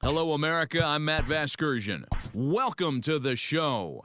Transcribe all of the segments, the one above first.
Hello, America. I'm Matt Vasgersian. Welcome to the show.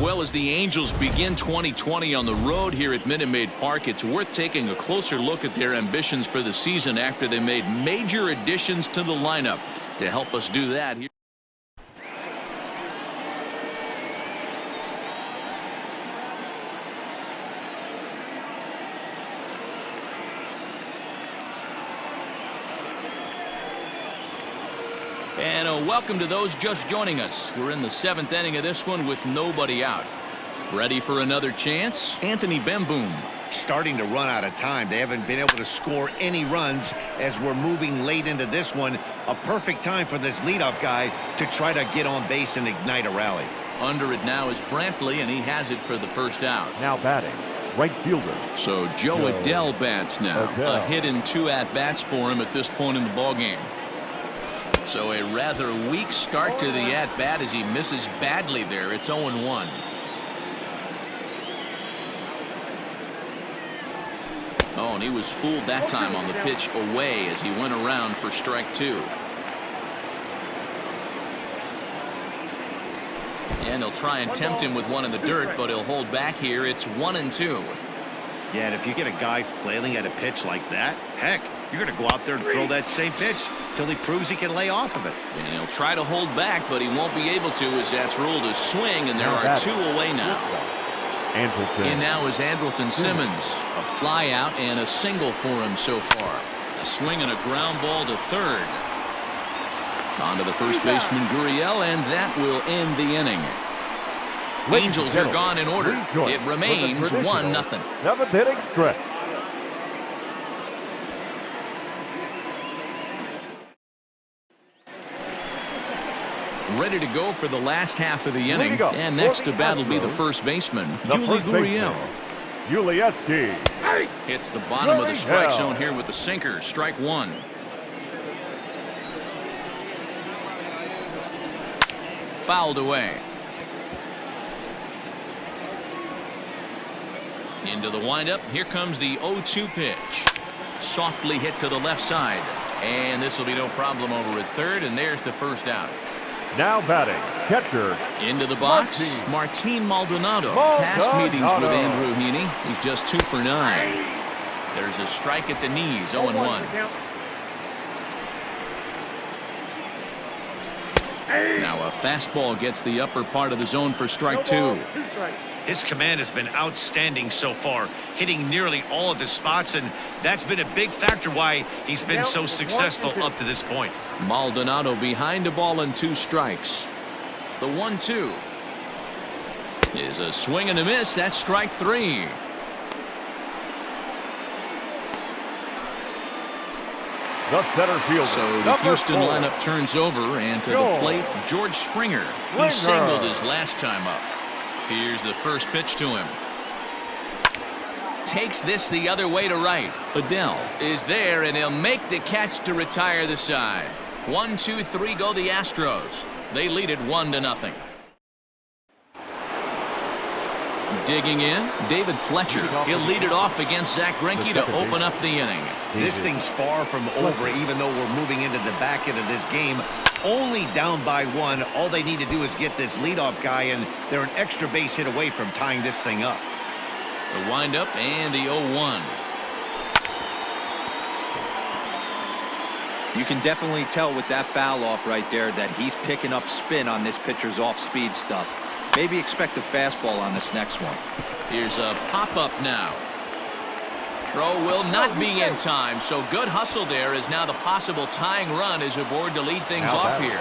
Well, as the Angels begin 2020 on the road here at Minute Maid Park, it's worth taking a closer look at their ambitions for the season after they made major additions to the lineup. To help us do that, here. And welcome to those just joining us. We're in the 7th inning of this one with nobody out. Ready for another chance? Anthony Bemboom. Starting to run out of time. They haven't been able to score any runs as we're moving late into this one. A perfect time for this leadoff guy to try to get on base and ignite a rally. Under it now is Brantley, and he has it for the first out. Now batting, right fielder. So Joe Adell bats now. A hit and 2 at-bats for him at this point in the ballgame. So a rather weak start to the at-bat as he misses badly there. It's 0-1. Oh, and he was fooled that time on the pitch away as he went around for strike 2. And he'll try and tempt him with one in the dirt, but he'll hold back here. It's 1-2. Yeah, and if you get a guy flailing at a pitch like that, heck, you're going to go out there and throw that same pitch till he proves he can lay off of it. And he'll try to hold back, but he won't be able to as that's ruled a swing, and there are 2 away now. And now is Andrelton Simmons. A fly out and a single for him so far. A swing and a ground ball to third. On to the first baseman, Gurriel, and that will end the inning. Angels are gone in order. It remains 1-0. 7th inning stretch. Ready to go for the last half of the inning. And next to bat will be the first baseman, Yuli Gurriel. Yuli hits the bottom of the strike zone here with the sinker. Strike 1. Fouled away. Into the windup. Here comes the 0-2 pitch. Softly hit to the left side. And this will be no problem over at third. And there's the first out. Now batting, catcher. Into the box, Martin Maldonado. Past meetings with Andrew Heaney. He's just 2 for 9. There's a strike at the knees, 0-1. Now a fastball gets the upper part of the zone for strike 2. His command has been outstanding so far, hitting nearly all of his spots, and that's been a big factor why he's been so successful up to this point. Maldonado behind a ball and 2 strikes. The 1-2 is a swing and a miss. That's strike 3. The center fielder. So the Houston lineup turns over, and to the plate, George Springer. He singled his last time up. Here's the first pitch to him. Takes this the other way to right. Adell is there, and he'll make the catch to retire the side. 1, 2, 3 go the Astros. They lead it 1-0. Digging in, David Fletcher. He'll lead it off against Zach Greinke to open up the inning. This thing's far from over, even though we're moving into the back end of this game. Only down by 1. All they need to do is get this leadoff guy, and they're an extra base hit away from tying this thing up. The windup and the 0-1. You can definitely tell with that foul off right there that he's picking up spin on this pitcher's off-speed stuff. Maybe expect a fastball on this next one. Here's a pop-up now. Throw will not be in time, so good hustle there as now the possible tying run is aboard to lead things off here.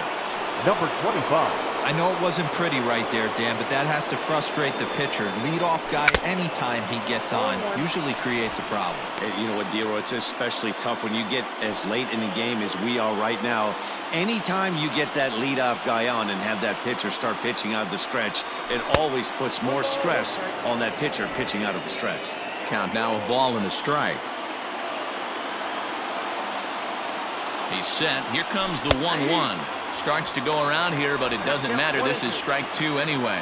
Number 25. I know it wasn't pretty right there, Dan, but that has to frustrate the pitcher. Leadoff guy, anytime he gets on, usually creates a problem. You know what, Dero, it's especially tough when you get as late in the game as we are right now. Anytime you get that leadoff guy on and have that pitcher start pitching out of the stretch, it always puts more stress on that pitcher pitching out of the stretch. Count now, a ball and a strike. He's set. Here comes the 1-1. Starts to go around here, but it doesn't matter. This is strike 2 anyway.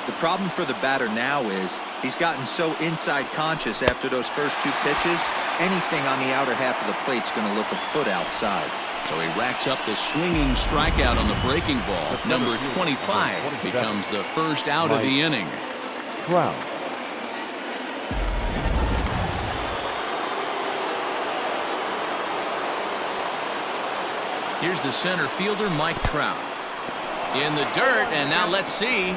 The problem for the batter now is he's gotten so inside conscious after those first 2 pitches, anything on the outer half of the plate's going to look a foot outside. So he racks up the swinging strikeout on the breaking ball. Number 25 becomes the first out of the inning. Trout. Here's the center fielder, Mike Trout. In the dirt, and now let's see.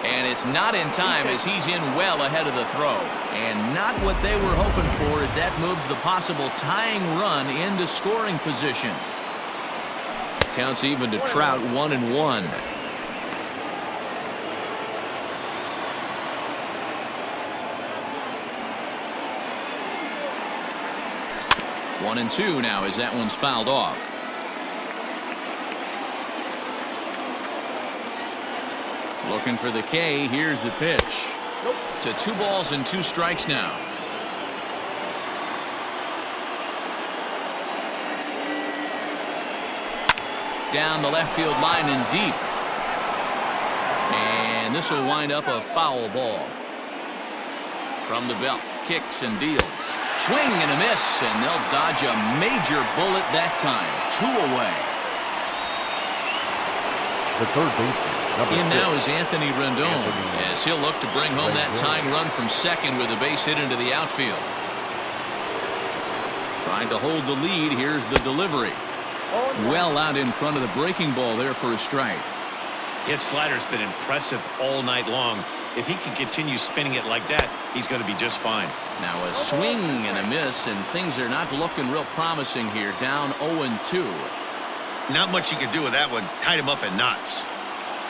And it's not in time as he's in well ahead of the throw. And not what they were hoping for as that moves the possible tying run into scoring position. Counts even to Trout, 1-1. One and two now as that one's fouled off. Looking for the K. Here's the pitch. To 2 balls and 2 strikes now. Down the left field line and deep. And this will wind up a foul ball. From the belt, kicks and deals. Swing and a miss, and they'll dodge a major bullet that time. 2 away. The third baseman. In now is Anthony Rendon as he'll look to bring home that tying run from second with a base hit into the outfield. Trying to hold the lead. Here's the delivery. Well out in front of the breaking ball there for a strike. His slider's been impressive all night long. If he can continue spinning it like that, he's going to be just fine. Now a swing and a miss, and things are not looking real promising here. Down 0-2. Not much you can do with that one. Tied him up in knots.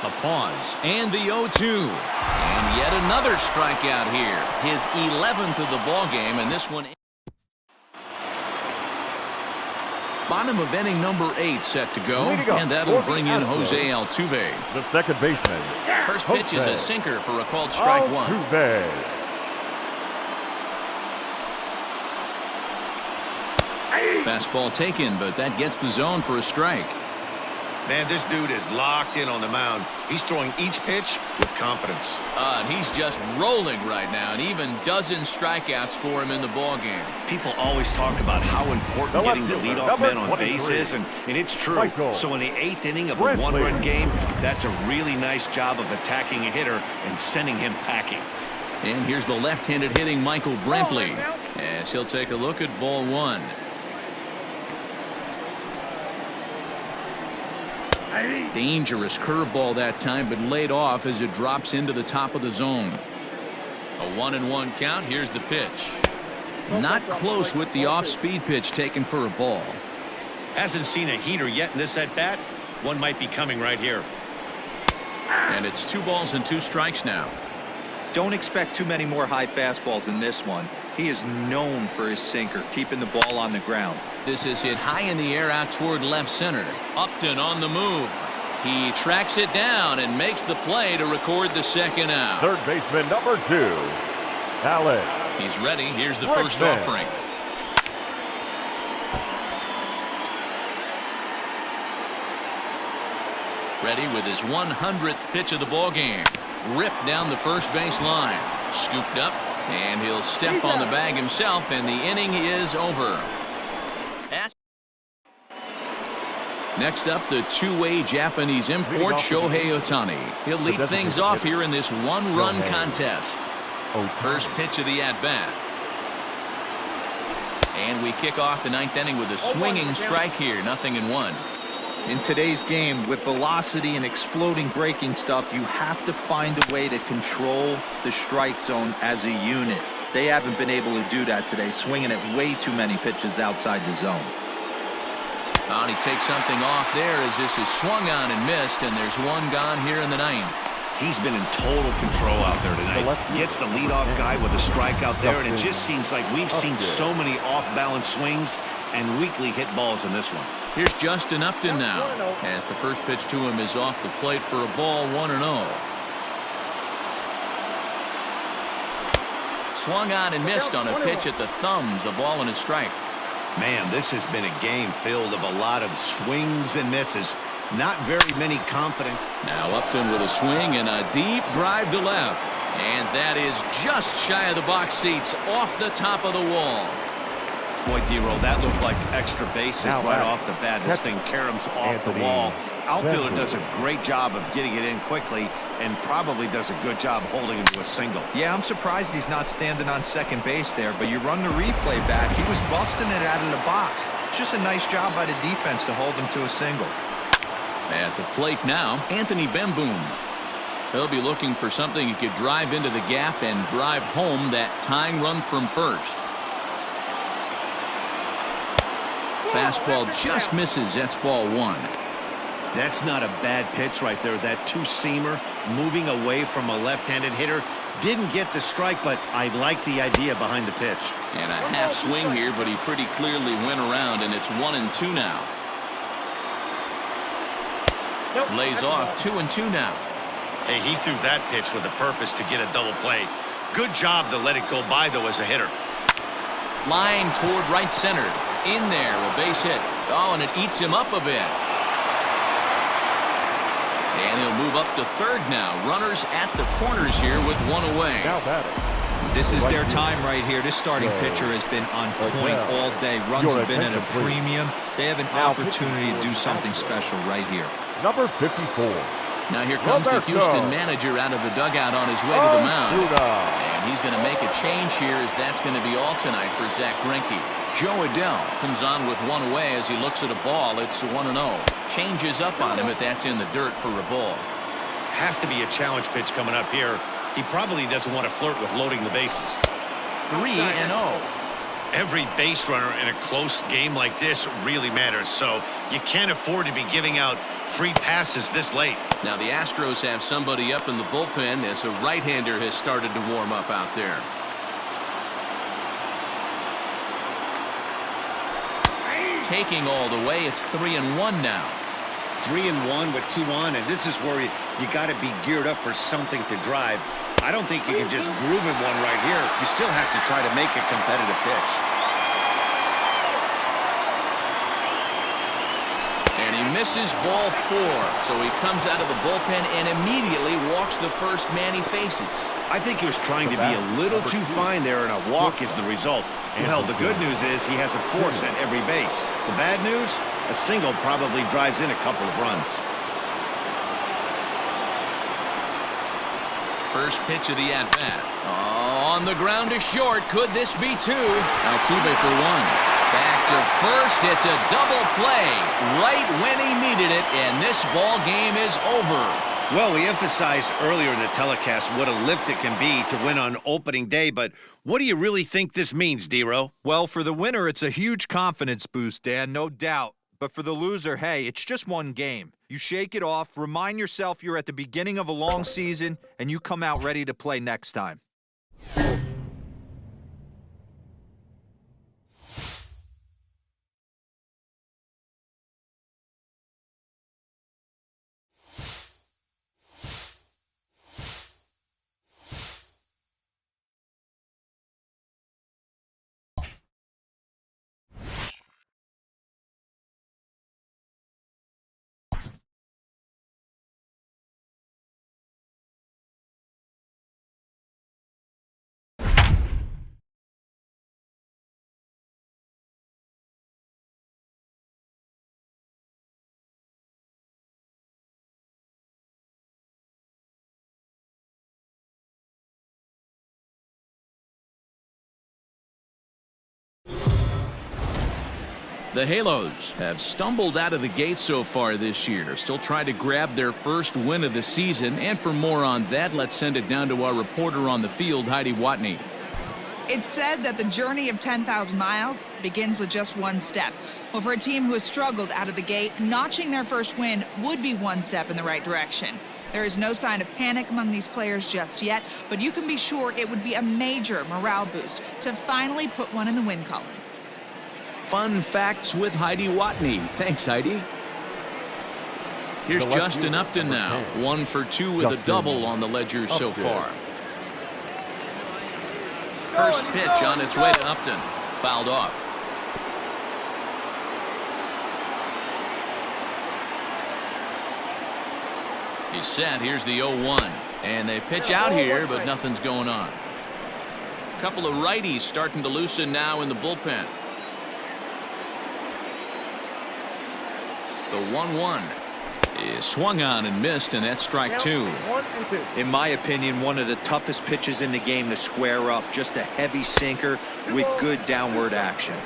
A pause and the 0-2, and yet another strikeout here. His 11th of the ball game, and this one. Bottom of inning number 8 set to go, and that'll bring in Jose Altuve. The second baseman. First pitch is a sinker for a called strike 1. Altuve. Fastball taken, but that gets the zone for a strike. Man, this dude is locked in on the mound. He's throwing each pitch with confidence. And he's just rolling right now, and even dozen strikeouts for him in the ball game. People always talk about how important getting the leadoff man on base is, and it's true. So in the 8th inning of a 1-run game, that's a really nice job of attacking a hitter and sending him packing. And here's the left-handed hitting Michael Brantley as he'll take a look at ball 1. Dangerous curveball that time, but laid off as it drops into the top of the zone. A 1-1 count. Here's the pitch. Not close with the off-speed pitch taken for a ball. Hasn't seen a heater yet in this at-bat. One might be coming right here. And it's 2 balls and 2 strikes now. Don't expect too many more high fastballs in this one. He is known for his sinker, keeping the ball on the ground. This is hit high in the air out toward left center. Upton on the move. He tracks it down and makes the play to record the second out. Third baseman number 2, Alex. He's ready. Here's the first offering. Ready with his 100th pitch of the ball game. Ripped down the first base line. Scooped up, and he'll step on the bag himself, and the inning is over. Next up, the 2-way Japanese import, Shohei Ohtani. He'll lead things off here in this 1-run contest. First pitch of the at-bat. And we kick off the 9th inning with a swinging strike here. 0-1. In today's game, with velocity and exploding breaking stuff, you have to find a way to control the strike zone as a unit. They haven't been able to do that today, swinging at way too many pitches outside the zone. Oh, and he takes something off there as this is swung on and missed, and there's one gone here in the ninth. He's been in total control out there tonight. Gets the leadoff guy with a strikeout there, and it just seems like we've seen so many off-balance swings and weakly hit balls in this one. Here's Justin Upton now, as the first pitch to him is off the plate for a ball, 1-0. Swung on and missed on a pitch at the thumbs, a ball and a strike. Man, this has been a game filled of a lot of swings and misses. Not very many confident. Now Upton with a swing and a deep drive to left. And that is just shy of the box seats, off the top of the wall. Boy, D-Roll, that looked like extra bases right off the bat. This thing caroms off the wall. Outfielder does a great job of getting it in quickly and probably does a good job holding him to a single. Yeah, I'm surprised he's not standing on second base there, but you run the replay back. He was busting it out of the box. It's just a nice job by the defense to hold him to a single. At the plate now, Anthony Bemboom. He'll be looking for something he could drive into the gap and drive home that tying run from first. Fastball just misses. That's ball one. That's not a bad pitch right there. That two-seamer moving away from a left-handed hitter. Didn't get the strike, but I like the idea behind the pitch. And a half swing here, but he pretty clearly went around, and it's 1-2 now. Lays off 2-2 now. Hey, he threw that pitch with a purpose to get a double play. Good job to let it go by, though, as a hitter. Line toward right center. In there, a base hit. Oh, and it eats him up a bit. And he'll move up to third now. Runners at the corners here with one away. Now batting. This is their time right here. This starting pitcher has been on point all day. Runs have been at a premium. They have an opportunity to do something special right here. Number 54. Now here comes the Houston manager out of the dugout on his way to the mound. And he's going to make a change here, as that's going to be all tonight for Zach Greinke. Joe Adell comes on with one away as he looks at a ball. It's 1-0. Changes up on him, but that's in the dirt for a ball. Has to be a challenge pitch coming up here. He probably doesn't want to flirt with loading the bases. 3-0. Every base runner in a close game like this really matters, so you can't afford to be giving out free passes this late. Now the Astros have somebody up in the bullpen as a right-hander has started to warm up out there. Taking all the way, it's 3-1 now. 3-1 with 2 on, and this is where you got to be geared up for something to drive. I don't think you can just groove in one right here. You still have to try to make a competitive pitch. And he misses ball 4, so he comes out of the bullpen and immediately walks the first man he faces. I think he was trying to be a little too fine there, and a walk is the result. Well, the good news is he has a force at every base. The bad news, a single probably drives in a couple of runs. First pitch of the at-bat. Oh, on the ground to short. Could this be 2? Altuve for 1. Back to first. It's a double play right when he needed it, and this ball game is over. Well, we emphasized earlier in the telecast what a lift it can be to win on opening day, but what do you really think this means, D-Row? Well, for the winner, it's a huge confidence boost, Dan, no doubt. But for the loser, hey, it's just one game. You shake it off, remind yourself you're at the beginning of a long season, and you come out ready to play next time. The Halos have stumbled out of the gate so far this year, still trying to grab their first win of the season. And for more on that, let's send it down to our reporter on the field, Heidi Watney. It's said that the journey of 10,000 miles begins with just one step. Well, for a team who has struggled out of the gate, notching their first win would be one step in the right direction. There is no sign of panic among these players just yet, but you can be sure it would be a major morale boost to finally put one in the win column. Fun facts with Heidi Watney. Thanks, Heidi. Here's Justin Upton now. 1 for 2 with a double on the ledger so far. First pitch on its way to Upton. Fouled off. He's set. Here's the 0-1. And they pitch out here, but nothing's going on. A couple of righties starting to loosen now in the bullpen. The 1-1 is swung on and missed, and that's strike 2. In my opinion, one of the toughest pitches in the game to square up. Just a heavy sinker with good downward action.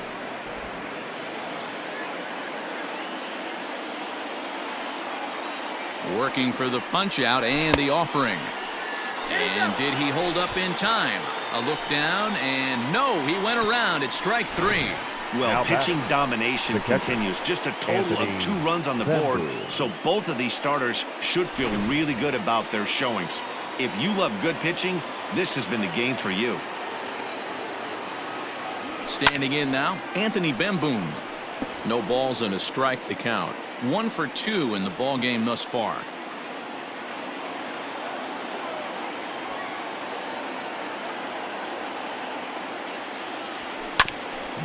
Working for the punch out and the offering. And did he hold up in time? A look down, and no, he went around. It's strike 3. Well, pitching domination continues. Just a total of 2 runs on the board, so both of these starters should feel really good about their showings. If you love good pitching, this has been the game for you. Standing in now, Anthony Bemboom. No balls and a strike to count. 1 for 2 in the ball game thus far.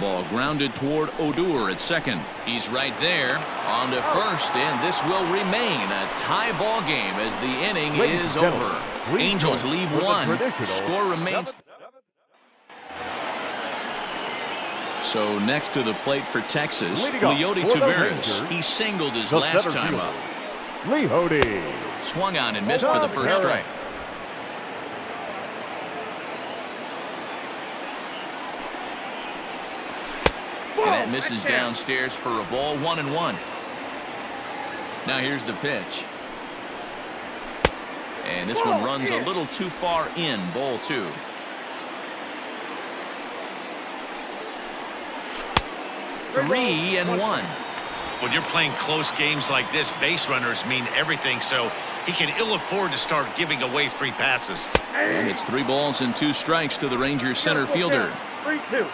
Ball grounded toward Odor at second. He's right there on to first, and this will remain a tie ball game as the inning is over. Angels leave 1. Score remains. So next to the plate for Texas, Leody Taveras. He singled his last time up. Leody Swung on and missed for the first strike. And that misses downstairs for a ball. 1-1. Now here's the pitch. And this one runs a little too far in. Ball 2. Three and 1. When you're playing close games like this, base runners mean everything, so he can ill afford to start giving away free passes. And it's 3 balls and 2 strikes to the Rangers center fielder. 3-2.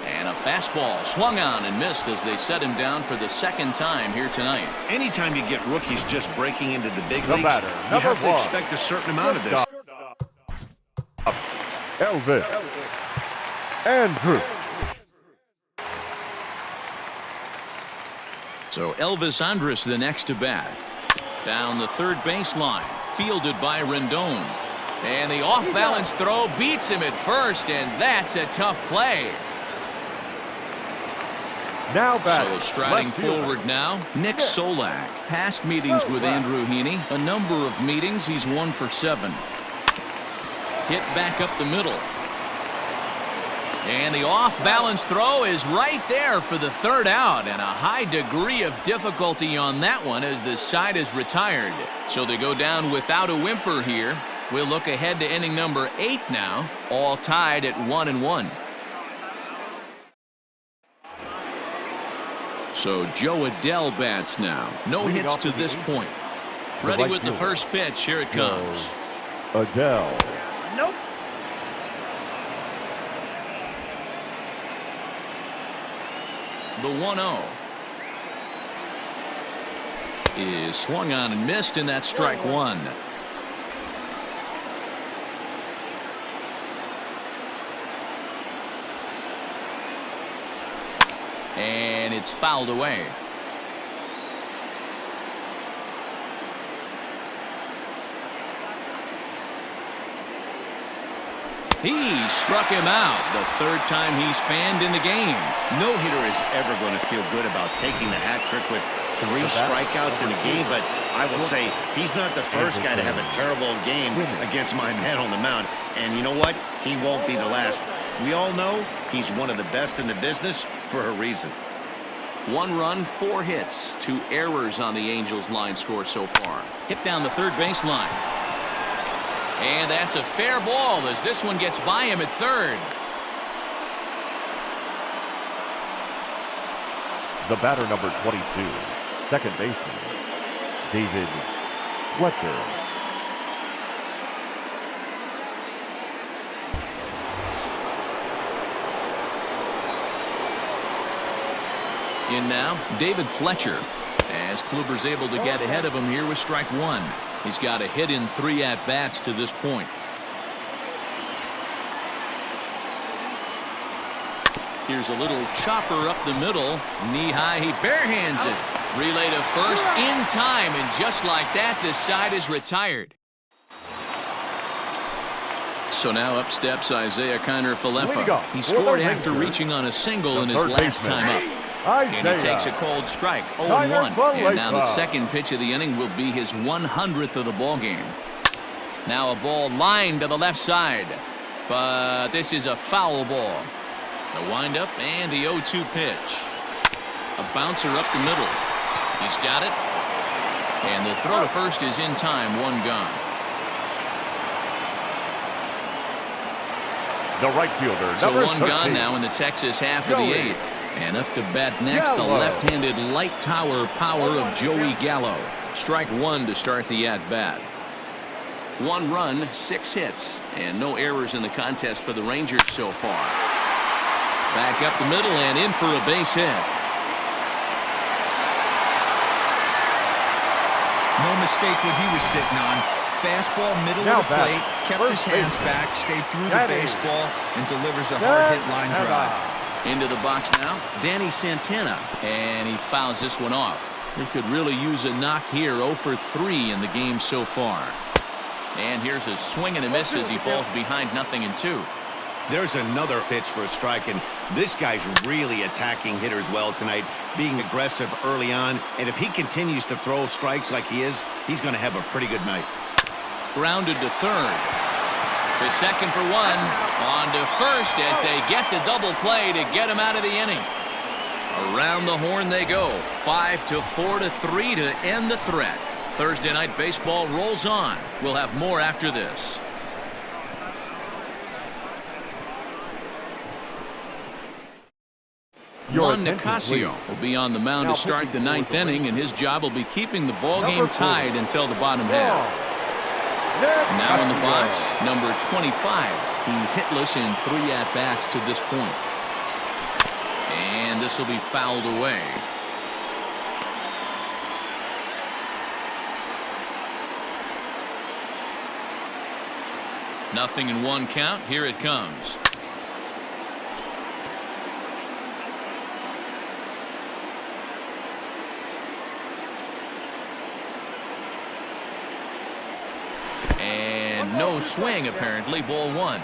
And a fastball swung on and missed as they set him down for the second time here tonight. Anytime you get rookies just breaking into the big leagues, you have to expect a certain amount of this. Elvis Andrew. So Elvis Andrus the next to bat. Down the third baseline. Fielded by Rendon. And the off-balance throw beats him at first, and that's a tough play. Now back. So striding forward now, Nick Solak. Past meetings with Andrew Heaney. A number of meetings. He's 1 for 7. Hit back up the middle. And the off-balance throw is right there for the third out, and a high degree of difficulty on that one as the side is retired. So they go down without a whimper here. We'll look ahead to inning number 8 now, all tied at 1-1. So Joe Adell bats now. No hits to this point. Ready with the first pitch. Here it comes. Adell. Nope. The 1-0 is swung on and missed, and that's strike 1. And it's fouled away. He struck him out the third time he's fanned in the game. No hitter is ever going to feel good about taking the hat trick with 3 strikeouts in a game, but I will say he's not the first guy to have a terrible game against my man on the mound. And you know what? He won't be the last. We all know he's one of the best in the business for a reason. 1 run, 4 hits, 2 errors on the Angels line score so far. Hit down the third baseline. And that's a fair ball as this one gets by him at third. The batter, number 22, second baseman, David Fletcher. In now, David Fletcher, as Kluber's able to get ahead of him here with strike one. He's got a hit in 3 at-bats to this point. Here's a little chopper up the middle. Knee-high, he barehands it. Relay to first in time, and just like that, this side is retired. So now up steps Isaiah Kiner-Falefa. He scored after reaching on a single in his last time up. And he takes a cold strike, 0-1. And now the second pitch of the inning will be his 100th of the ball game. Now a ball lined to the left side. But this is a foul ball. The windup and the 0-2 pitch. A bouncer up the middle. He's got it. And the throw to first is in time, 1 gone. The right fielder, So number 1 gone now in the Texas half of the 8th. And up to bat next, the left-handed light tower power of Joey Gallo. Strike 1 to start the at-bat. 1 run, 6 hits, and no errors in the contest for the Rangers so far. Back up the middle and in for a base hit. No mistake what he was sitting on. Fastball, middle of the plate, kept his hands back, stayed through the baseball, and delivers a hard-hit line drive. Into the box now, Danny Santana, and he fouls this one off. He could really use a knock here, 0 for 3 in the game so far. And here's a swing and a miss as he falls behind 0-2. There's another pitch for a strike, and this guy's really attacking hitters well tonight, being aggressive early on, and if he continues to throw strikes like he is, he's going to have a pretty good night. Grounded to third. The second for 1. On to first as they get the double play to get him out of the inning. Around the horn they go. 5-4-3 to end the threat. Thursday night baseball rolls on. We'll have more after this. Juan Nicasio will be on the mound to start the 9th inning, and his job will be keeping the ball game tied until the bottom half. Now in the box, number 25. He's hitless in 3 at-bats to this point. And this will be fouled away. Nothing in 1 count. Here it comes. And no swing, apparently. Ball 1.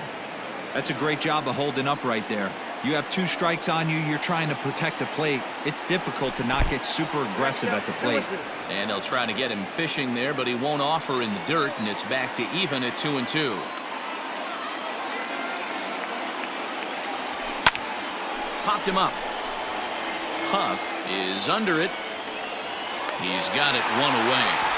That's a great job of holding up right there. You have 2 strikes on you. You're trying to protect the plate. It's difficult to not get super aggressive at the plate. And they'll try to get him fishing there, but he won't offer in the dirt, and it's back to even at 2-2. Popped him up. Huff is under it. He's got it 1 away.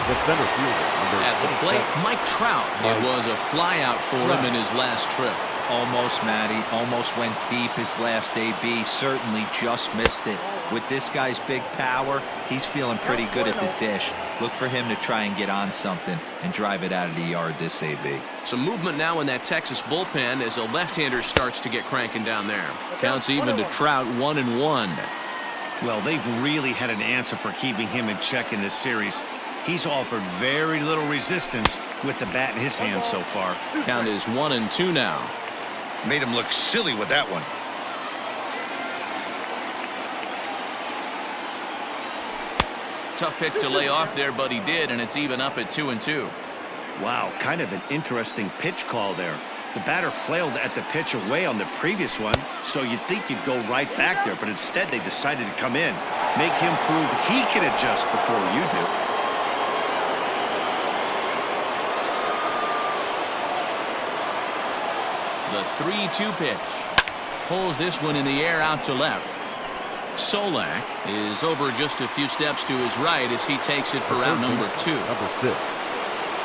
The center fielder, at the plate, Mike Trout. It was a flyout for him in his last trip. Almost, Matty. Almost went deep his last AB. Certainly just missed it. With this guy's big power, he's feeling pretty good at the dish. Look for him to try and get on something and drive it out of the yard this AB. Some movement now in that Texas bullpen as a left-hander starts to get cranking down there. Counts even to Trout, 1-1. Well, they've really had an answer for keeping him in check in this series. He's offered very little resistance with the bat in his hand so far. Count is 1-2 now. Made him look silly with that one. Tough pitch to lay off there, but he did, and it's even up at 2-2. Wow, kind of an interesting pitch call there. The batter flailed at the pitch away on the previous one, so you'd think you'd go right back there, but instead they decided to come in. Make him prove he can adjust before you do. The 3-2 pitch. Pulls this one in the air out to left. Solak is over just a few steps to his right as he takes it for out number 2. Number 6,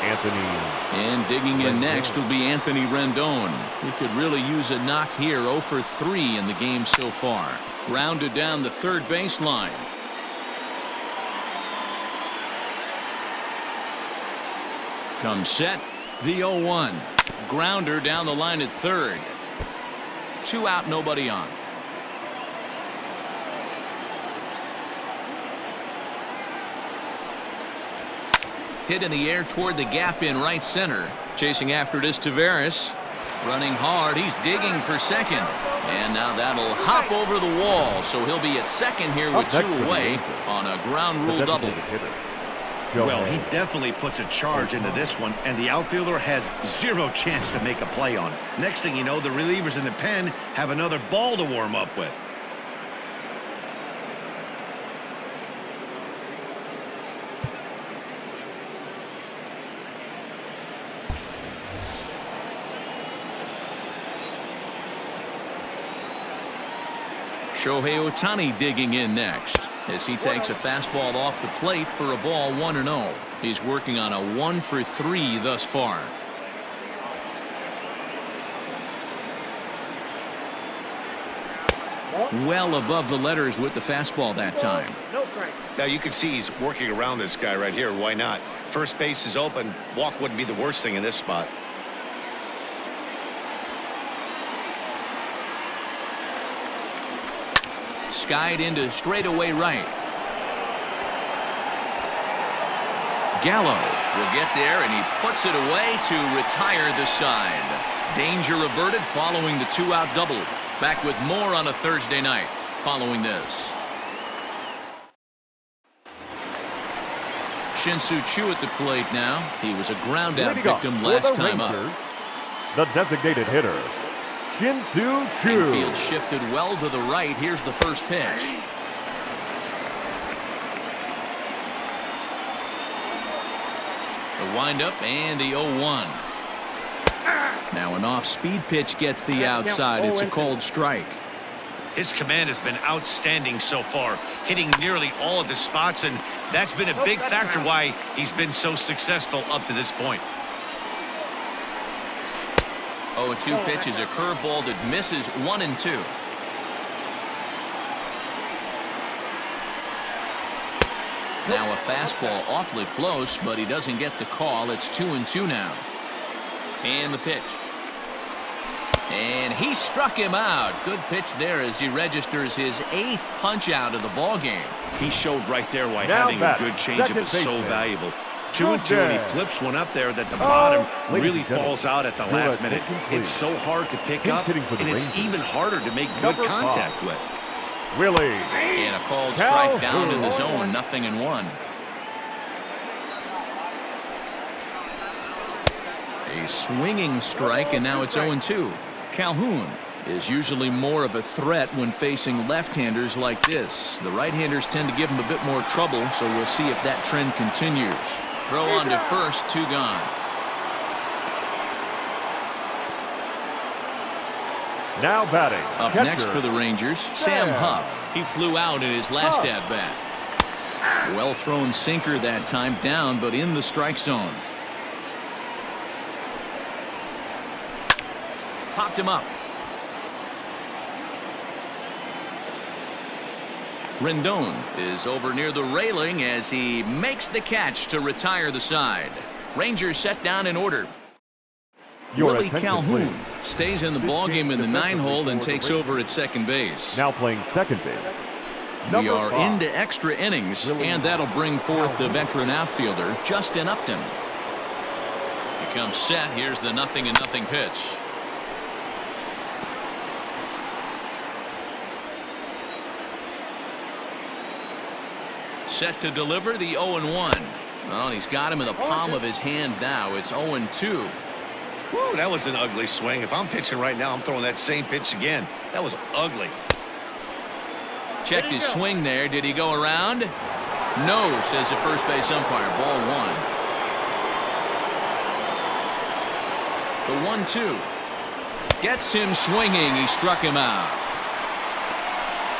Anthony. And digging in next will be Anthony Rendon. He could really use a knock here. 0 for 3 in the game so far. Grounded down the third baseline. Comes set. The 0-1. Grounder down the line at third. 2 out, nobody on. Hit in the air toward the gap in right center. Chasing after it is Taveras. Running hard. He's digging for second. And now that'll hop over the wall. So he'll be at second here with 2 away on a ground rule double. Well, he definitely puts a charge into this one, and the outfielder has 0 chance to make a play on it. Next thing you know, the relievers in the pen have another ball to warm up with. Shohei Ohtani digging in next as he takes a fastball off the plate for a ball 1-0. He's working on a 1 for 3 thus far. Well above the letters with the fastball that time. Now you can see he's working around this guy right here. Why not? First base is open. Walk wouldn't be the worst thing in this spot. Skied into straightaway right. Gallo will get there, and he puts it away to retire the side. Danger averted following the 2-out double. Back with more on a Thursday night following this. Shin-Soo Choo at the plate now. He was a ground-out victim last time up. The designated hitter, Shin-Soo Choo. Infield shifted well to the right. Here's the first pitch. The windup and the 0-1. Now an off-speed pitch gets the outside. It's a called strike. His command has been outstanding so far, hitting nearly all of his spots, and that's been a big factor why he's been so successful up to this point. 0-2 pitch is a curveball that misses 1-2. Now a fastball awfully close, but he doesn't get the call. It's 2-2 now. And the pitch. And he struck him out. Good pitch there as he registers his 8th punch out of the ball game. He showed right there why Now having a good changeup is so valuable. 2-2, and he flips one up there that the bottom really falls out at the last minute. It's so hard to pick up, and it's even harder to make good contact with. Willie. And a called strike down in the zone. 0-1. A swinging strike, and now it's 0-2. Calhoun is usually more of a threat when facing left-handers like this. The right-handers tend to give him a bit more trouble, so we'll see if that trend continues. Throw on to first, 2 gone. Now batting. Up next for the Rangers, Sam Huff. He flew out in his last at-bat. Well-thrown sinker that time, down but in the strike zone. Popped him up. Rendon is over near the railing as he makes the catch to retire the side. Rangers set down in order. Willie Calhoun stays in the ballgame in the 9-hole and takes over at second base. Now playing second base. We are into extra innings, and that'll bring forth the veteran outfielder, Justin Upton. He comes set. Here's the 0-0 pitch. Set to deliver the 0-1. Well, he's got him in the palm of his hand now. It's 0-2. Whew, that was an ugly swing. If I'm pitching right now, I'm throwing that same pitch again. That was ugly. Checked his swing there. Did he go around? No, says the first base umpire. Ball 1. The 1-2. Gets him swinging. He struck him out.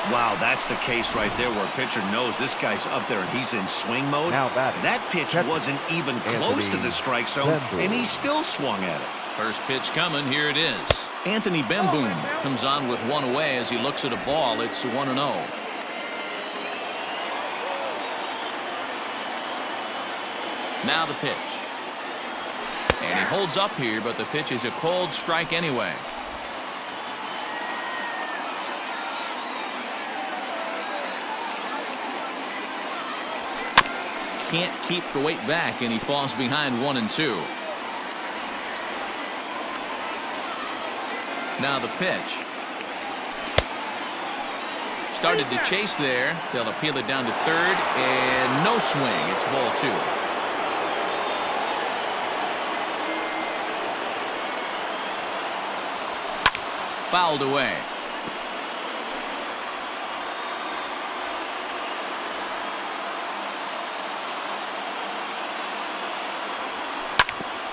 Wow, that's the case right there where a pitcher knows this guy's up there and he's in swing mode. Now batting. That pitch wasn't even close to the strike zone, and he still swung at it. First pitch coming. Here it is. Anthony Bemboom comes on with one away as he looks at a ball. It's 1-0. Now the pitch. And he holds up here, but the pitch is a cold strike anyway. Can't keep the weight back, and he falls behind 1-2. Now the pitch. Started to chase there. They'll appeal it down to third, and no swing. It's ball 2. Fouled away.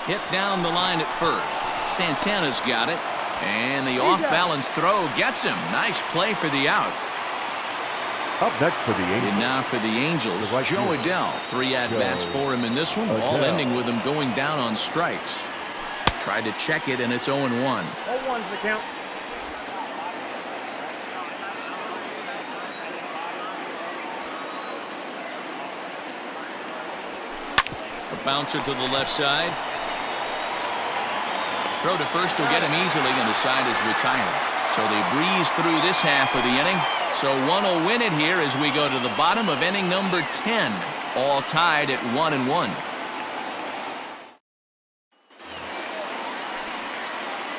Hit down the line at first. Santana's got it. And the off-balance throw gets him. Nice play for the out. Up next for the Angels. And now for the Angels, Joe Adell. 3 at-bats for him in this one, all ending with him going down on strikes. Tried to check it, and it's 0-1. 0-1's the count. A bouncer to the left side. Throw to first will get him easily, and the side is retired. So they breeze through this half of the inning. So one will win it here as we go to the bottom of inning number 10. All tied at 1-1.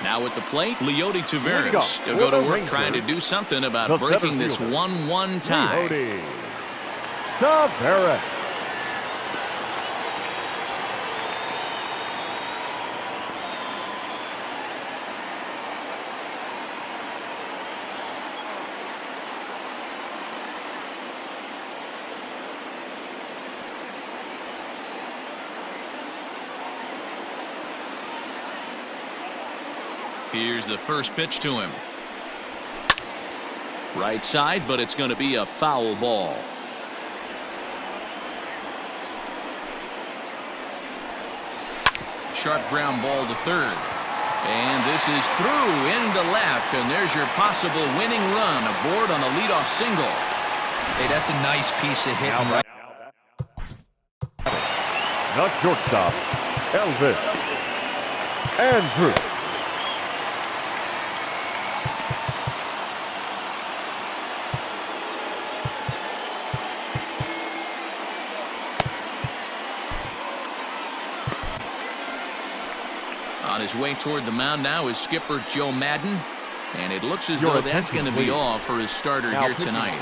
Now at the plate, Leody Taveras. He'll go to work trying to do something about breaking this 1-1 tie. Leody Taveras. Here's the first pitch to him. Right side, but it's going to be a foul ball. Sharp ground ball to third. And this is through into left, and there's your possible winning run aboard on a leadoff single. Hey, that's a nice piece of hitting right. The shortstop, Elvis Andrews. On his way toward the mound now is skipper Joe Madden, and it looks as though that's going to be all for his starter here tonight.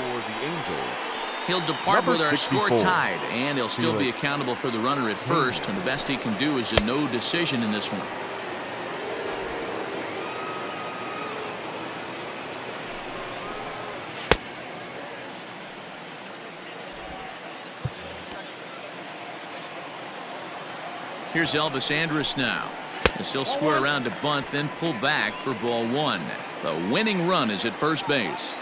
He'll depart with our score tied, and he'll still be accountable for the runner at first, and the best he can do is a no decision in this one. Here's Elvis Andrus now. As he'll square around to bunt, then pull back for ball 1. The winning run is at first base.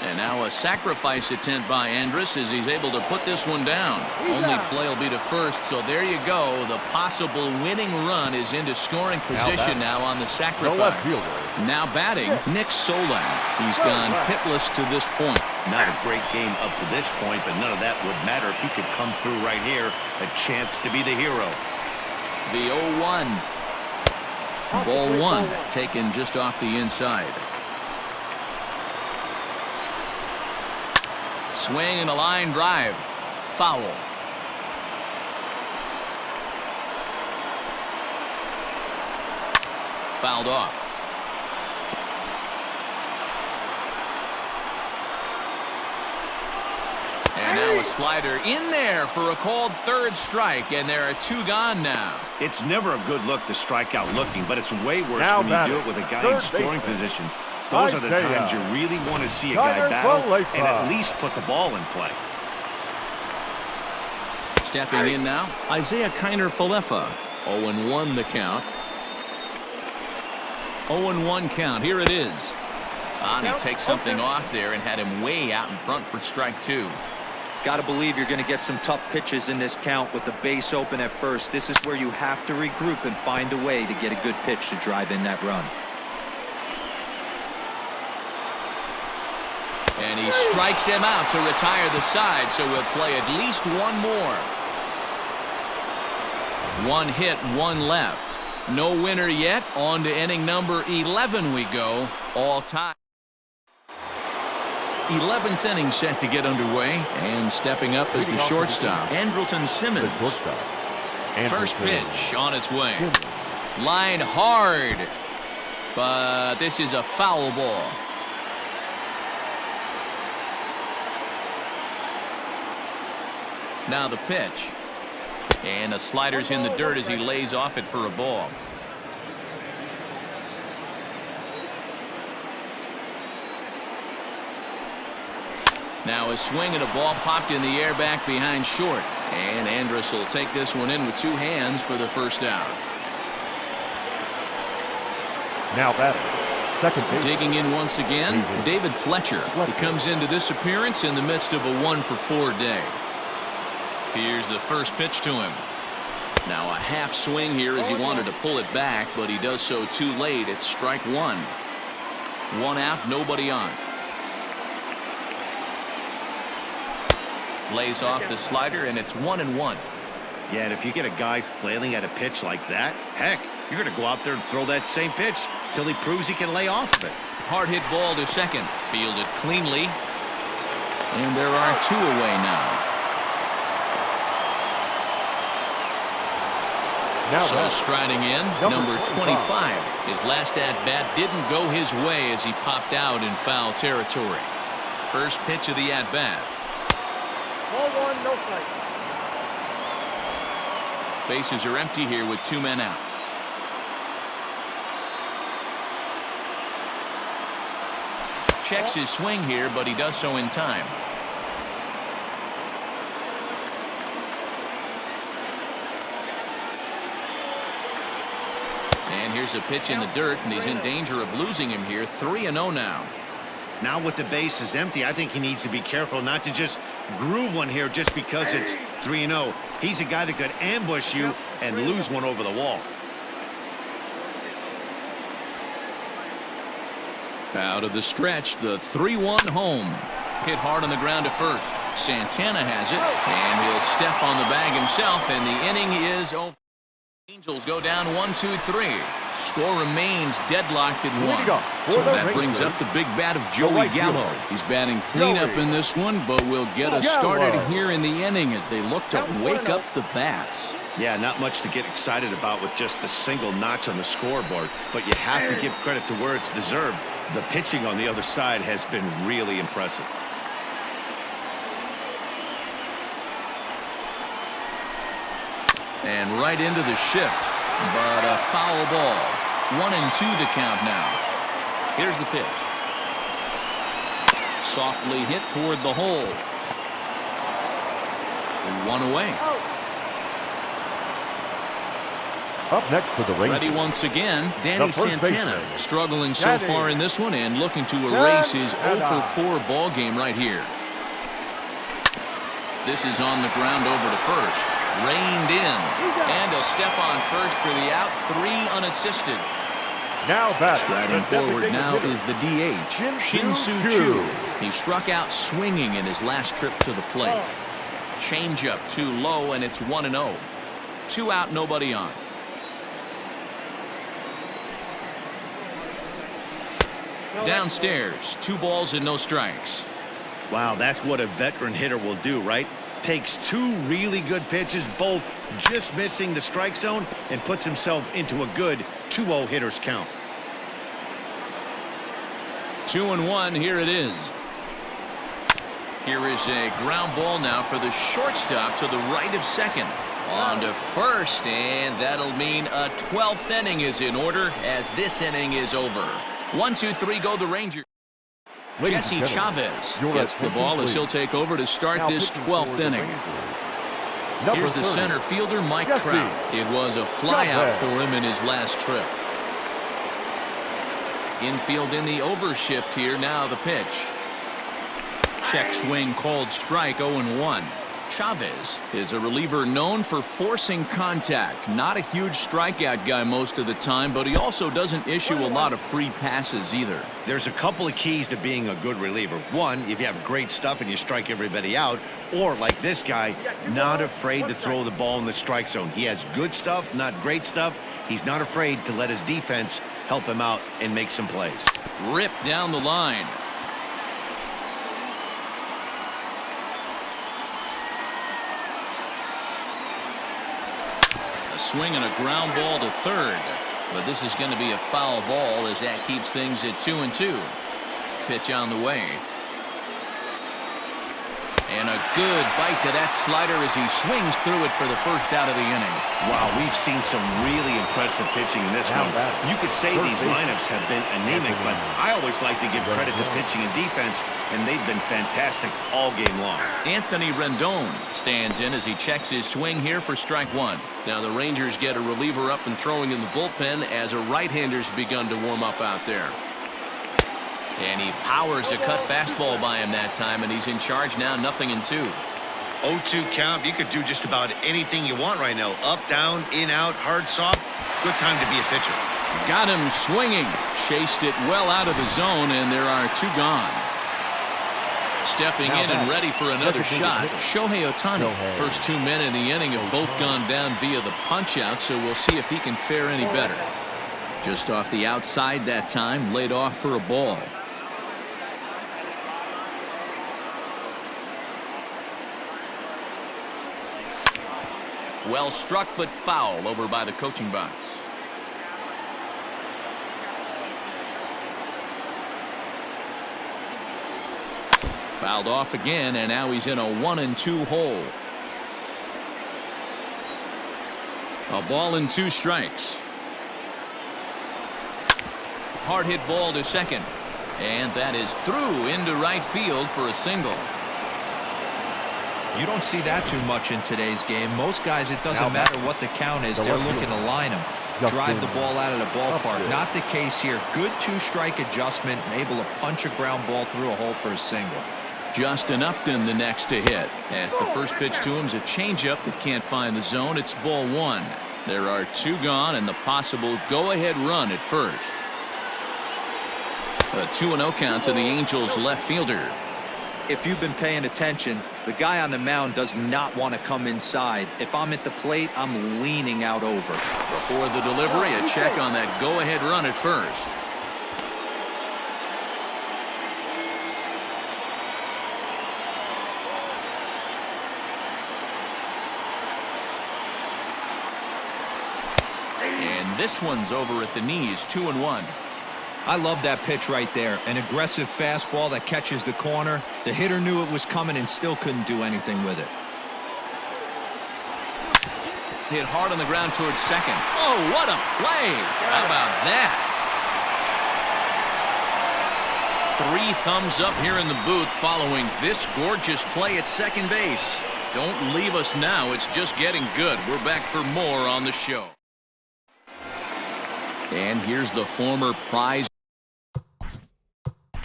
And now a sacrifice attempt by Andrus as he's able to put this one down. Only play will be to first, so there you go. The possible winning run is into scoring position now on the sacrifice. Now batting, Nick Solak. He's gone hitless to this point. Not a great game up to this point, but none of that would matter if he could come through right here. A chance to be the hero. The 0-1. Ball 1 taken just off the inside. Swing and a line drive. Foul. Fouled off. And now a slider in there for a called third strike, and there are 2 gone now. It's never a good look to strike out looking, but it's way worse when you do it with a guy in scoring position. Those are the times you really want to see a guy battle and at least put the ball in play. Stepping in now, Isaiah Kiner-Falefa. 0-1 the count. 0-1 count. Here it is. And he takes something off there and had him way out in front for strike 2. Got to believe you're going to get some tough pitches in this count with the base open at first. This is where you have to regroup and find a way to get a good pitch to drive in that run. And he strikes him out to retire the side, so we'll play at least one more. 1 hit, 1 left. No winner yet. On to inning number 11 we go. All time. 11th inning set to get underway, and stepping up is the shortstop, Andrelton Simmons. First pitch on its way. Line hard, but this is a foul ball. Now the pitch, and a slider's in the dirt as he lays off it for a ball. Now a swing and a ball popped in the air back behind short. And Andrus will take this one in with 2 hands for the first out. Now batting, second base. Digging in once again, David Fletcher. He comes into this appearance in the midst of a 1-for-4 day. Here's the first pitch to him. Now a half swing here as he wanted to pull it back, but he does so too late. It's strike 1. 1 out, nobody on. Lays off the slider, and it's 1-1. Yeah, and if you get a guy flailing at a pitch like that, heck, you're going to go out there and throw that same pitch till he proves he can lay off of it. Hard hit ball to second. Fielded cleanly. And there are 2 away now. So striding in, number 25. His last at-bat didn't go his way as he popped out in foul territory. First pitch of the at-bat. Ball 1, no strike. Bases are empty here with 2 men out. Checks his swing here, but he does so in time. And here's a pitch in the dirt, and he's in danger of losing him here. 3-0 now. Now with the bases empty, I think he needs to be careful not to just groove one here just because it's 3-0. He's a guy that could ambush you and lose one over the wall. Out of the stretch, the 3-1 home. Hit hard on the ground to first. Santana has it, and he'll step on the bag himself, and the inning is over. Angels go down 1-2-3. Score remains deadlocked at 1. So that brings up the big bat of Joey Gallo. He's batting cleanup in this one, but we'll get us started here in the inning as they look to wake up the bats. Yeah, not much to get excited about with just a single notch on the scoreboard, but you have to give credit to where it's deserved. The pitching on the other side has been really impressive. And right into the shift, but a foul ball. 1-2 to count now. Here's the pitch. Softly hit toward the hole. 1 away. Up next for the Rangers. Ready once again, Danny Santana. Struggling so far in this one and looking to erase his 0-for-4 ball game right here. This is on the ground over to first. Reined in, and a step on first for the out. 3 unassisted. Now back. Striding forward now is the DH, Shin-Soo Choo. He struck out swinging in his last trip to the plate. Changeup too low, and it's 1-0. 2 out, nobody on. Downstairs, 2 balls and no strikes. Wow, that's what a veteran hitter will do, right? Takes 2 really good pitches, both just missing the strike zone, and puts himself into a good 2-0 hitter's count. 2-1, here it is. Here is a ground ball now for the shortstop to the right of second. On to first, and that'll mean a 12th inning is in order as this inning is over. 1-2-3 go the Rangers. Jesse Chavez gets the ball as he'll take over to start this 12th inning. Here's the center fielder, Mike Trout. It was a flyout for him in his last trip. Infield in the overshift here. Now the pitch. Check swing called strike. 0-1. Chavez is a reliever known for forcing contact. Not a huge strikeout guy most of the time, but he also doesn't issue a lot of free passes either. There's a couple of keys to being a good reliever. One, if you have great stuff and you strike everybody out, or like this guy, not afraid to throw the ball in the strike zone. He has good stuff, not great stuff. He's not afraid to let his defense help him out and make some plays. Rip down the line. A swing and a ground ball to third, but this is going to be a foul ball as that keeps things at 2-2. Pitch on the way. And a good bite to that slider as he swings through it for the first out of the inning. Wow, we've seen some really impressive pitching in this one. You could say these lineups have been anemic, but I always like to give credit to pitching and defense, and they've been fantastic all game long. Anthony Rendon stands in as he checks his swing here for strike one. Now the Rangers get a reliever up and throwing in the bullpen as a right-hander's begun to warm up out there. And he powers a cut fastball by him that time, and he's in charge now, 0-2. 0-2 count. You could do just about anything you want right now. Up, down, in, out, hard, soft. Good time to be a pitcher. Got him swinging. Chased it well out of the zone, and there are two gone. Stepping in and ready for another shot, Shohei Ohtani. First 2 men in the inning have both gone down via the punch-out, so we'll see if he can fare any better. Just off the outside that time, laid off for a ball. Well struck, but foul over by the coaching box. Fouled off again, and now he's in a 1-2 hole. A ball and 2 strikes. Hard hit ball to second, and that is through into right field for a single. You don't see that too much in today's game. Most guys, it doesn't matter what the count is. They're looking to line them, drive the ball out of the ballpark. Not the case here. Good 2-strike adjustment, able to punch a ground ball through a hole for a single. Justin Upton the next to hit, as the first pitch to him is a changeup that can't find the zone. It's ball 1. There are 2 gone and the possible go-ahead run at first. A 2-0 count to the Angels left fielder. If you've been paying attention, the guy on the mound does not want to come inside. If I'm at the plate, I'm leaning out over. Before the delivery, a check on that go-ahead run at first. And this one's over at the knees, 2-1. I love that pitch right there. An aggressive fastball that catches the corner. The hitter knew it was coming and still couldn't do anything with it. Hit hard on the ground towards second. Oh, what a play! How about that? 3 thumbs up here in the booth following this gorgeous play at second base. Don't leave us now. It's just getting good. We're back for more on the show. And here's the former prize.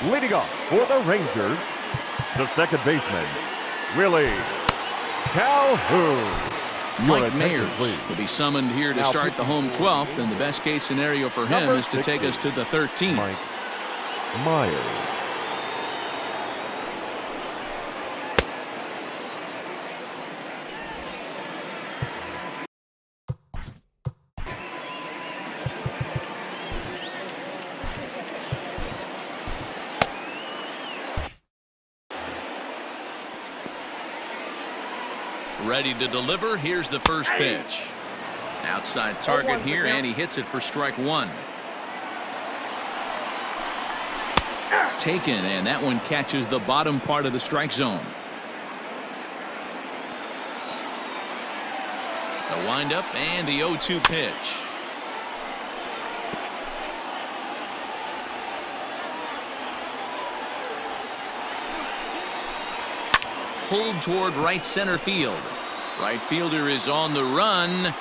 Leading off for the Rangers, the second baseman, Willie Calhoun. Mike Mayers will be summoned here to start the home 12th, and the best case scenario for him is to take us to the 13th. Mike Myers. Ready to deliver. Here's the first pitch. Outside target here, and he hits it for strike 1. Taken, and that one catches the bottom part of the strike zone. The windup and the 0-2 pitch. Pulled toward right center field. Right fielder is on the run.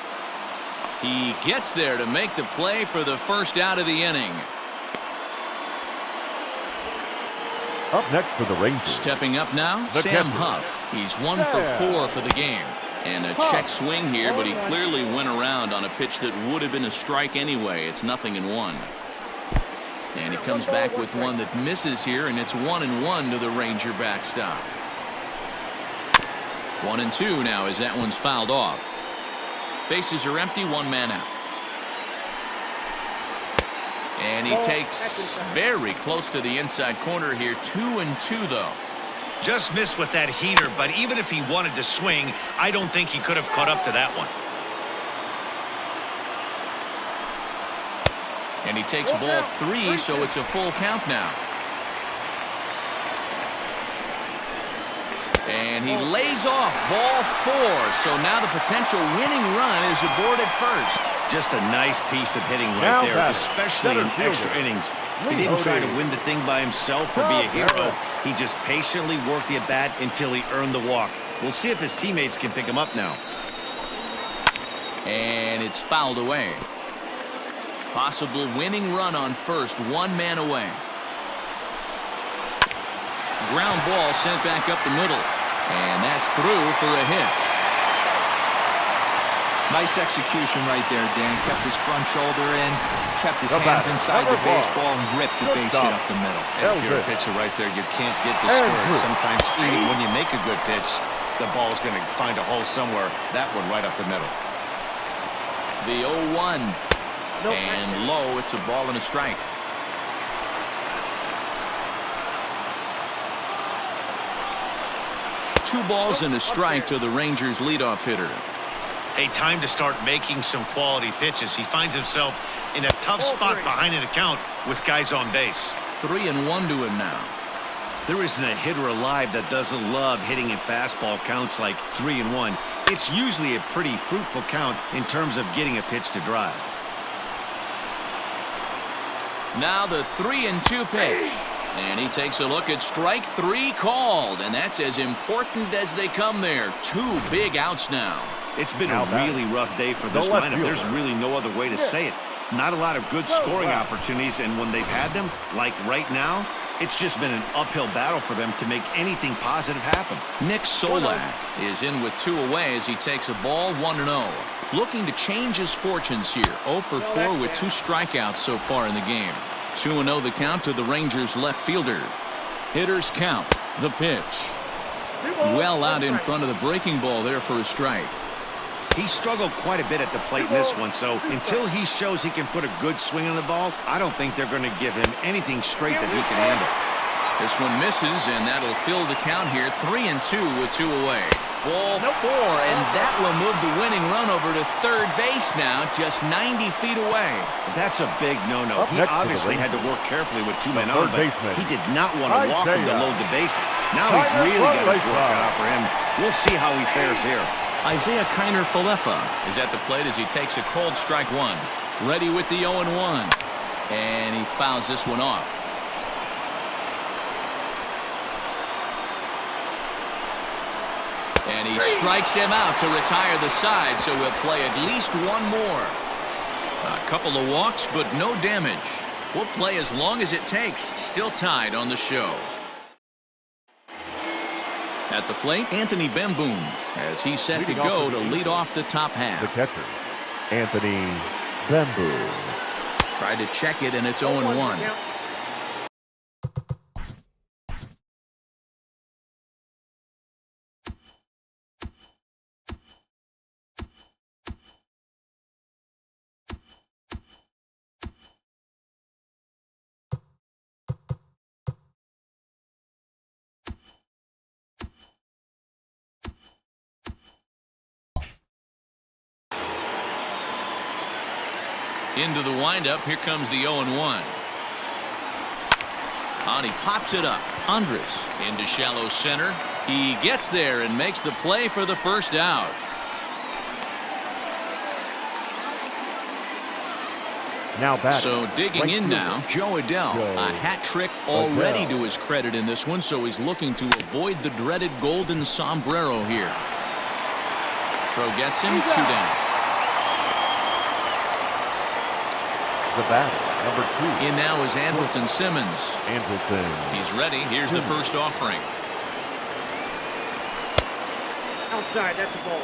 He gets there to make the play for the first out of the inning. Up next for the Rangers. Stepping up now, The Sam catcher. Huff. He's 1 for 4 for the game. And a check swing here, but he clearly went around on a pitch that would have been a strike anyway. It's 0-1. And he comes back with one that misses here, and it's 1-1 to the Ranger backstop. 1-2 now as that one's fouled off. Bases are empty, 1 man out. And he takes very close to the inside corner here. 2-2 though. Just missed with that heater, but even if he wanted to swing, I don't think he could have caught up to that one. And he takes ball 3, so it's a full count now. And he lays off ball 4, so now the potential winning run is aboard at first. Just a nice piece of hitting Now right there, batting, especially in center extra fielder. innings. He didn't try to win the thing by himself or be a hero. He just patiently worked the at-bat until he earned the walk. We'll see if his teammates can pick him up now. And it's fouled away. Possible winning run on first, 1 man away. Ground ball sent back up the middle. And that's through for a hit. Nice execution right there, Dan. Kept his front shoulder in, kept his The hands batter, inside the number 4. baseball, and ripped the base hit up the middle. And if you're a pitcher right there, you can't get discouraged. Sometimes even when you make a good pitch, the ball's going to find a hole somewhere. That one right up the middle. The 0-1. And low, it's a ball and a strike. Two balls and a strike to the Rangers leadoff hitter. A time to start making some quality pitches. He finds himself in a tough spot behind an account with guys on base. 3-1 to him now. There isn't a hitter alive that doesn't love hitting in fastball counts like 3-1. It's usually a pretty fruitful count in terms of getting a pitch to drive. Now the 3-2 pitch. And he takes a look at strike 3 called. And that's as important as they come there. 2 big outs now. It's been Now a back. really rough day for this The left lineup. There's fielder. really no other way to say it. Not a lot of good scoring opportunities, and when they've had them, like right now, it's just been an uphill battle for them to make anything positive happen. Nick Solak is in with 2 away as he takes a ball 1-0. Looking to change his fortunes here. 0 for 4 with 2 strikeouts so far in the game. 2-0 the count to the Rangers left fielder. Hitters count. The pitch. Well out in front of the breaking ball there for a strike. He struggled quite a bit at the plate in this one, so until he shows he can put a good swing on the ball, I don't think they're going to give him anything straight that he can handle. This one misses, and that'll fill the count here. 3-2 with 2 away. Ball 4, and that will move the winning run over to third base now, just 90 feet away. That's a big no-no. Up He next to the obviously had to work carefully with 2 men on, but third baseman, he did not want to walk him to Isaiah. load the bases. Now he's really got his work cut out for him. We'll see how he fares here. Isaiah Kiner-Falefa is at the plate as he takes a cold strike 1. Ready with the 0-1. And he fouls this one off. And he strikes him out to retire the side, so he'll play at least 1 more. A couple of walks, but no damage. We'll play as long as it takes. Still tied on the show. At the plate, Anthony Bemboom, as he's set to go to lead off the top half. The catcher, Anthony Bemboom. Tried to check it, and it's 0-1. Into the windup, here comes the 0-1. And he pops it up. Andres into shallow center. He gets there and makes the play for the first out. Now back. So digging in now, Joe Adell. A hat trick already to his credit in this one, so he's looking to avoid the dreaded golden sombrero here. Throw gets him, 2 down. The batter, Number 2. In now is Andrelton Simmons. Andrelton. He's ready. Here's the first offering. Outside, that's a ball.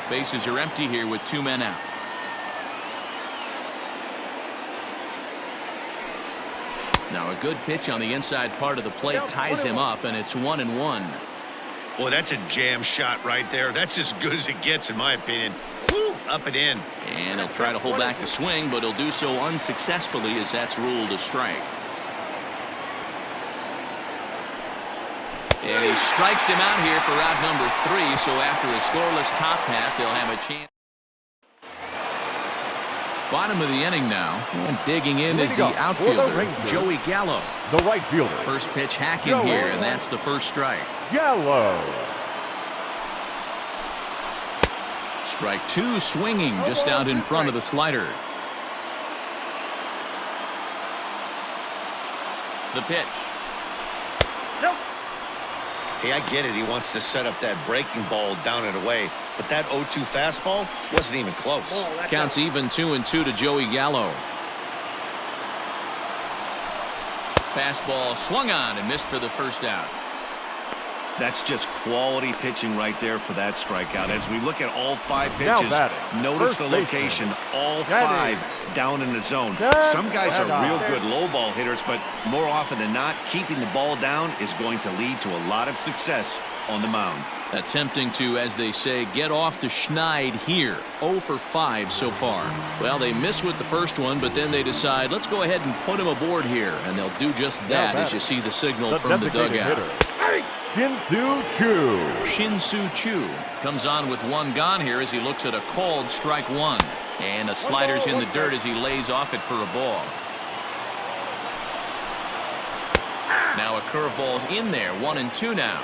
Bases are empty here with 2 men out. Now a good pitch on the inside part of the plate ties him up, and it's 1-1. Boy, that's a jam shot right there. That's as good as it gets, in my opinion. Woo! Up and in. And he'll try to hold back the swing, but he'll do so unsuccessfully as that's ruled a strike. And he strikes him out here for out number 3, so after a scoreless top half, they'll have a chance. Bottom of the inning now, and digging in is the outfielder, Joey Gallo. The right fielder. First pitch hacking here, and that's the first strike. Gallo. Strike 2 swinging just out in front of the slider. The pitch. Hey, I get it. He wants to set up that breaking ball down and away. But that 0-2 fastball wasn't even close. Counts even 2-2 to Joey Gallo. Fastball swung on and missed for the first out. That's just quality pitching right there for that strikeout. As we look at all 5 pitches, notice the location, all 5 down in the zone. Some guys are real good low ball hitters, but more often than not, keeping the ball down is going to lead to a lot of success on the mound. Attempting to, as they say, get off the schneid here. 0 for 5 so far. Well, they miss with the first one, but then they decide, let's go ahead and put him aboard here. And they'll do just that as you see the signal from the dugout. Shin-Soo Choo. Shin-Soo Choo comes on with 1 gone here as he looks at a called strike 1. And a slider's in the dirt as he lays off it for a ball. Now a curveball's in there, 1-2 now.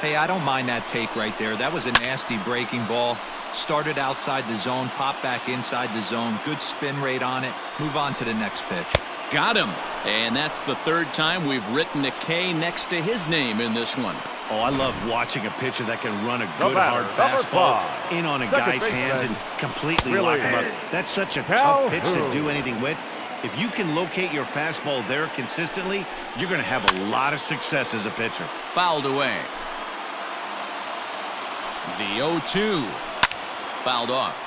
Hey, I don't mind that take right there. That was a nasty breaking ball. Started outside the zone, popped back inside the zone. Good spin rate on it. Move on to the next pitch. Got him. And that's the 3rd time we've written a K next to his name in this one. Oh, I love watching a pitcher that can run a good hard fastball in on a guy's hands and completely lock him up. That's such a tough pitch to do anything with. If you can locate your fastball there consistently, you're going to have a lot of success as a pitcher. Fouled away. The 0-2 fouled off.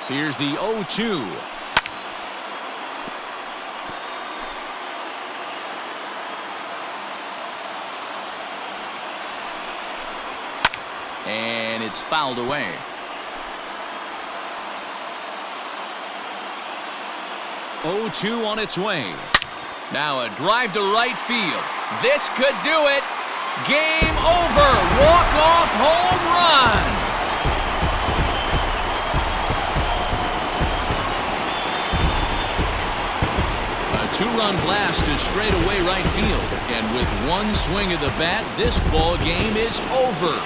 Here's the 0-2. And it's fouled away. Oh-2 on its way. Now a drive to right field. This could do it. Game over. Walk-off home run. A 2-run blast to straightaway right field. And with 1 swing of the bat, this ball game is over.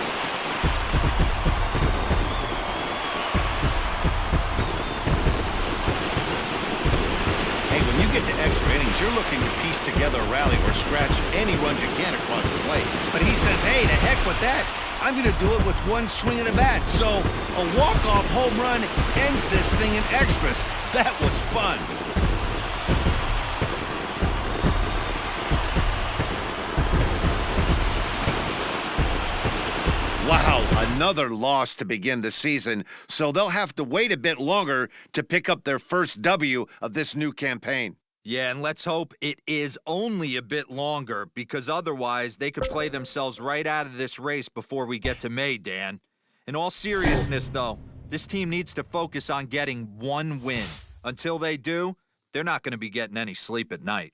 You're looking to piece together a rally or scratch any runs you can across the plate. But he says, hey, to heck with that. I'm going to do it with 1 swing of the bat. So a walk-off home run ends this thing in extras. That was fun. Wow, another loss to begin the season. So they'll have to wait a bit longer to pick up their first W of this new campaign. Yeah, and let's hope it is only a bit longer, because otherwise they could play themselves right out of this race before we get to May, Dan. In all seriousness, though, this team needs to focus on getting 1 win. Until they do, they're not going to be getting any sleep at night.